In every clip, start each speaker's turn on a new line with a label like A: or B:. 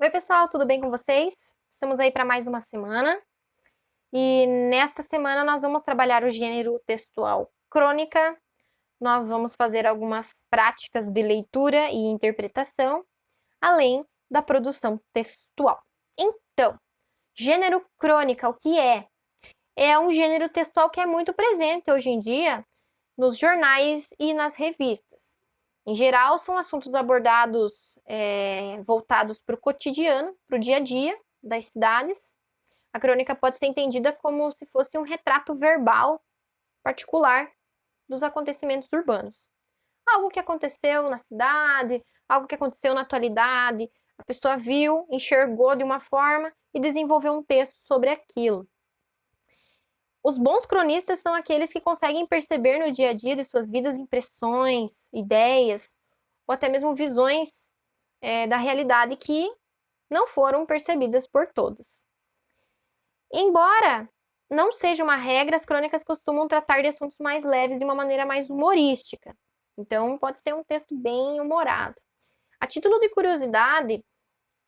A: Oi, pessoal, tudo bem com vocês? Estamos aí para mais uma semana e nesta semana nós vamos trabalhar o gênero textual crônica. Nós vamos fazer algumas práticas de leitura e interpretação, além da produção textual. Então, gênero crônica, o que é? É um gênero textual que é muito presente hoje em dia nos jornais e nas revistas. Em geral, são assuntos abordados voltados para o cotidiano, para o dia a dia das cidades. A crônica pode ser entendida como se fosse um retrato verbal particular dos acontecimentos urbanos. Algo que aconteceu na cidade, algo que aconteceu na atualidade, a pessoa viu, enxergou de uma forma e desenvolveu um texto sobre aquilo. Os bons cronistas são aqueles que conseguem perceber no dia a dia de suas vidas impressões, ideias, ou até mesmo visões da realidade que não foram percebidas por todos. Embora não seja uma regra, as crônicas costumam tratar de assuntos mais leves de uma maneira mais humorística. Então, pode ser um texto bem humorado. A título de curiosidade,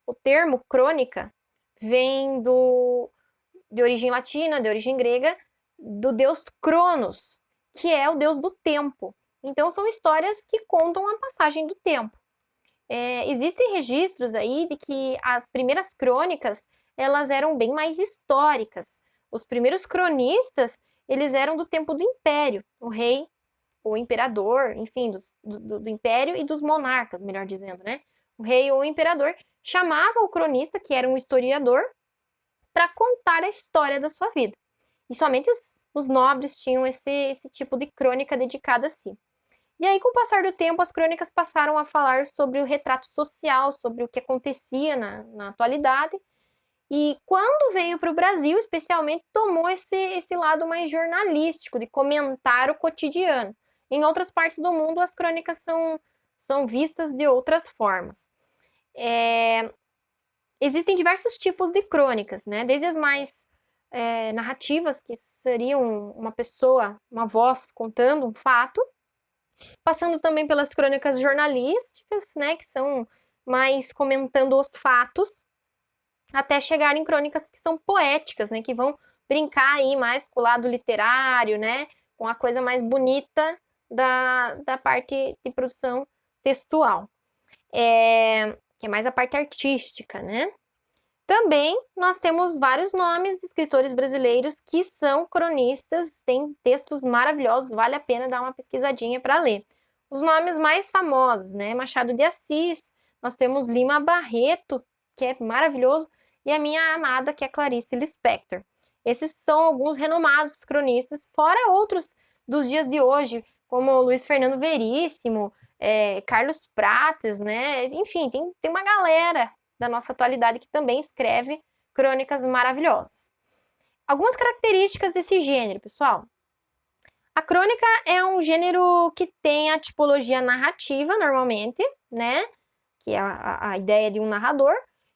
A: o termo crônica vem de origem latina, de origem grega, do deus Cronos, que é o deus do tempo. Então, são histórias que contam a passagem do tempo. Existem registros aí de que as primeiras crônicas, elas eram bem mais históricas. Os primeiros cronistas, eles eram do tempo do Império, o rei, o imperador, enfim, do Império e dos monarcas, melhor dizendo, né? O rei ou o imperador chamava o cronista, que era um historiador, para contar a história da sua vida. E somente os nobres tinham esse tipo de crônica dedicada a si. E aí, com o passar do tempo, as crônicas passaram a falar sobre o retrato social, sobre o que acontecia na atualidade. E quando veio para o Brasil, especialmente, tomou esse lado mais jornalístico, de comentar o cotidiano. Em outras partes do mundo, as crônicas são vistas de outras formas. Existem diversos tipos de crônicas, né? Desde as mais narrativas, que seriam uma pessoa, uma voz contando um fato, passando também pelas crônicas jornalísticas, né, que são mais comentando os fatos, até chegar em crônicas que são poéticas, né, que vão brincar aí mais com o lado literário, né, com a coisa mais bonita da parte de produção textual, que é mais a parte artística, né. Também nós temos vários nomes de escritores brasileiros que são cronistas, têm textos maravilhosos, vale a pena dar uma pesquisadinha para ler. Os nomes mais famosos, né? Machado de Assis, nós temos Lima Barreto, que é maravilhoso, e a minha amada, que é Clarice Lispector. Esses são alguns renomados cronistas, fora outros dos dias de hoje, como Luiz Fernando Veríssimo, Carlos Prates, né? Enfim, tem uma galera da nossa atualidade que também escreve crônicas maravilhosas. Algumas características desse gênero, pessoal. A crônica é um gênero que tem a tipologia narrativa, normalmente, né? Que é a ideia de um narrador.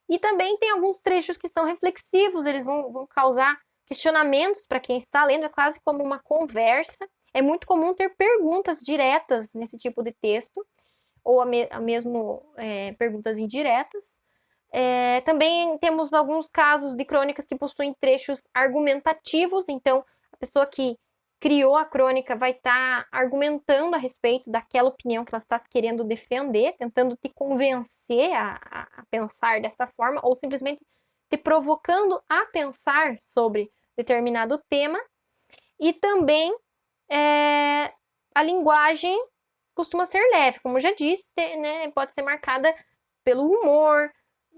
A: E também tem alguns trechos que são reflexivos, eles vão causar questionamentos para quem está lendo, é quase como uma conversa. É muito comum ter perguntas diretas nesse tipo de texto, ou mesmo perguntas indiretas. Também temos alguns casos de crônicas que possuem trechos argumentativos, então a pessoa que criou a crônica vai estar argumentando a respeito daquela opinião que ela está querendo defender, tentando te convencer a pensar dessa forma, ou simplesmente te provocando a pensar sobre determinado tema. E também a linguagem costuma ser leve, como eu já disse, né, pode ser marcada pelo humor,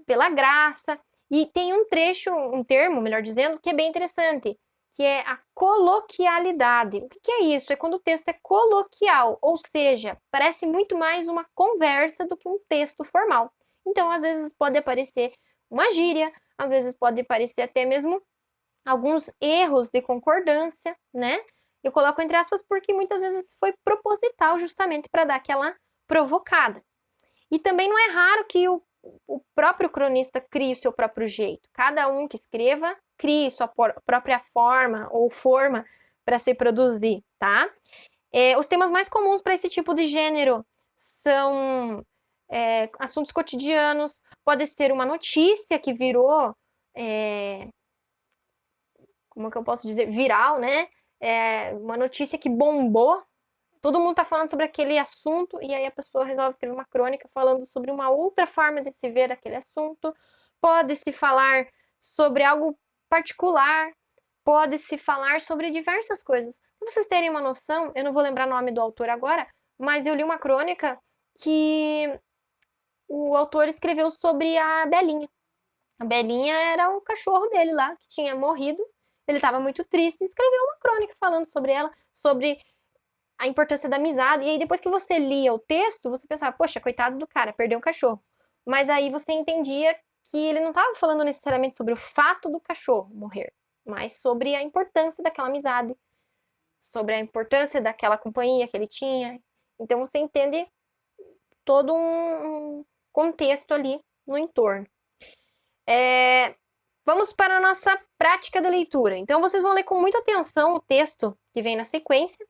A: pela graça. E tem um trecho, um termo, melhor dizendo, que é bem interessante, que é a coloquialidade. O que é isso? É quando o texto é coloquial, ou seja, parece muito mais uma conversa do que um texto formal. Então, às vezes pode aparecer uma gíria, às vezes pode aparecer até mesmo alguns erros de concordância, né? Eu coloco entre aspas porque muitas vezes foi proposital justamente para dar aquela provocada. E também não é raro que o próprio cronista crie o seu próprio jeito. Cada um que escreva crie sua própria forma ou forma para se produzir, tá? Os temas mais comuns para esse tipo de gênero são assuntos cotidianos, pode ser uma notícia que virou, como que eu posso dizer, viral, né? Uma notícia que bombou, todo mundo tá falando sobre aquele assunto, e aí a pessoa resolve escrever uma crônica falando sobre uma outra forma de se ver aquele assunto. Pode-se falar sobre algo particular, pode-se falar sobre diversas coisas. Pra vocês terem uma noção, eu não vou lembrar o nome do autor agora, mas eu li uma crônica que o autor escreveu sobre a Belinha. A Belinha era o cachorro dele lá, que tinha morrido. Ele estava muito triste e escreveu uma crônica falando sobre ela, sobre a importância da amizade. E aí, depois que você lia o texto, você pensava, poxa, coitado do cara, perdeu um cachorro. Mas aí você entendia que ele não estava falando necessariamente sobre o fato do cachorro morrer, mas sobre a importância daquela amizade, sobre a importância daquela companhia que ele tinha. Então você entende todo um contexto ali no entorno. Vamos para a nossa prática de leitura. Então vocês vão ler com muita atenção o texto que vem na sequência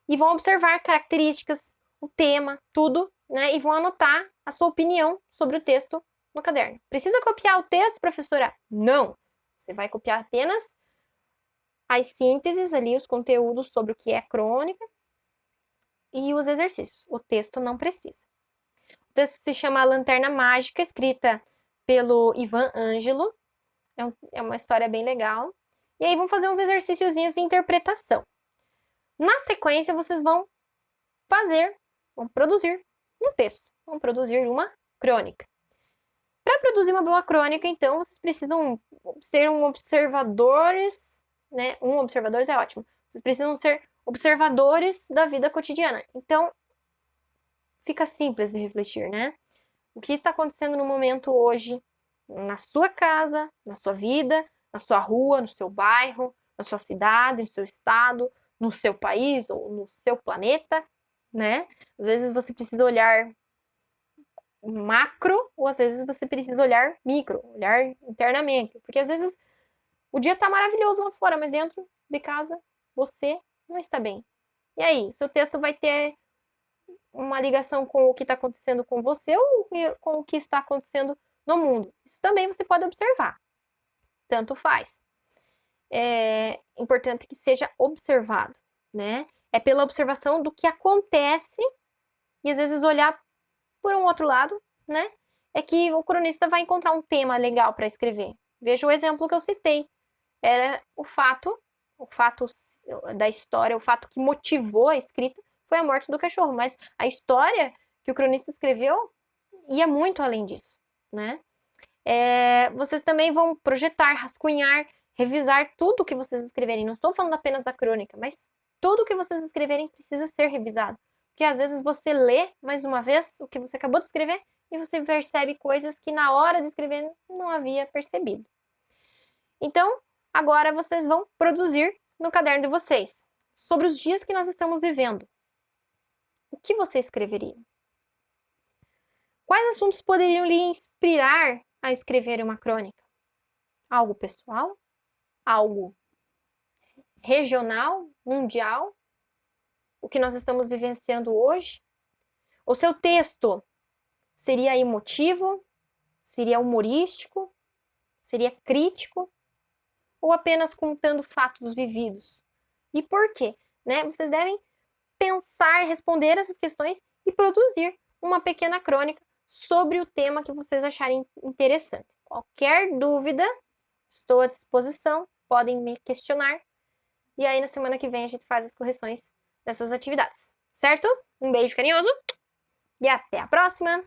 A: e vão observar características, o tema, tudo, né? E vão anotar a sua opinião sobre o texto no caderno. Precisa copiar o texto, professora? Não. Você vai copiar apenas as sínteses ali, os conteúdos sobre o que é crônica e os exercícios. O texto não precisa. O texto se chama A Lanterna Mágica, escrita pelo Ivan Ângelo. É uma história bem legal. E aí vão fazer uns exercíciozinhos de interpretação. Na sequência, vocês vão produzir um texto. Vão produzir uma crônica. Para produzir uma boa crônica, então, vocês precisam ser observadores, né? Observadores é ótimo. Vocês precisam ser observadores da vida cotidiana. Então, fica simples de refletir, né? O que está acontecendo no momento hoje, na sua casa, na sua vida, na sua rua, no seu bairro, na sua cidade, no seu estado, no seu país ou no seu planeta, né? Às vezes você precisa olhar macro, ou às vezes você precisa olhar micro, olhar internamente, porque às vezes o dia tá maravilhoso lá fora, mas dentro de casa você não está bem. E aí, seu texto vai ter uma ligação com o que está acontecendo com você ou com o que está acontecendo no mundo? Isso também você pode observar. Tanto faz. É importante que seja observado, né? É pela observação do que acontece e às vezes olhar por um outro lado, né? É que o cronista vai encontrar um tema legal para escrever. Veja o exemplo que eu citei. Era o fato da história, o fato que motivou a escrita foi a morte do cachorro, mas a história que o cronista escreveu ia muito além disso, né? Vocês também vão projetar, rascunhar, revisar tudo que vocês escreverem. Não estou falando apenas da crônica, mas tudo que vocês escreverem precisa ser revisado. Porque às vezes você lê mais uma vez o que você acabou de escrever e você percebe coisas que na hora de escrever não havia percebido. Então, agora vocês vão produzir no caderno de vocês sobre os dias que nós estamos vivendo. O que você escreveria? Quais assuntos poderiam lhe inspirar a escrever uma crônica? Algo pessoal? Algo regional? Mundial? O que nós estamos vivenciando hoje? O seu texto seria emotivo? Seria humorístico? Seria crítico? Ou apenas contando fatos vividos? E por quê? Né? Vocês devem pensar, responder essas questões e produzir uma pequena crônica sobre o tema que vocês acharem interessante. Qualquer dúvida, estou à disposição, podem me questionar. E aí, na semana que vem, a gente faz as correções dessas atividades, certo? Um beijo carinhoso e até a próxima!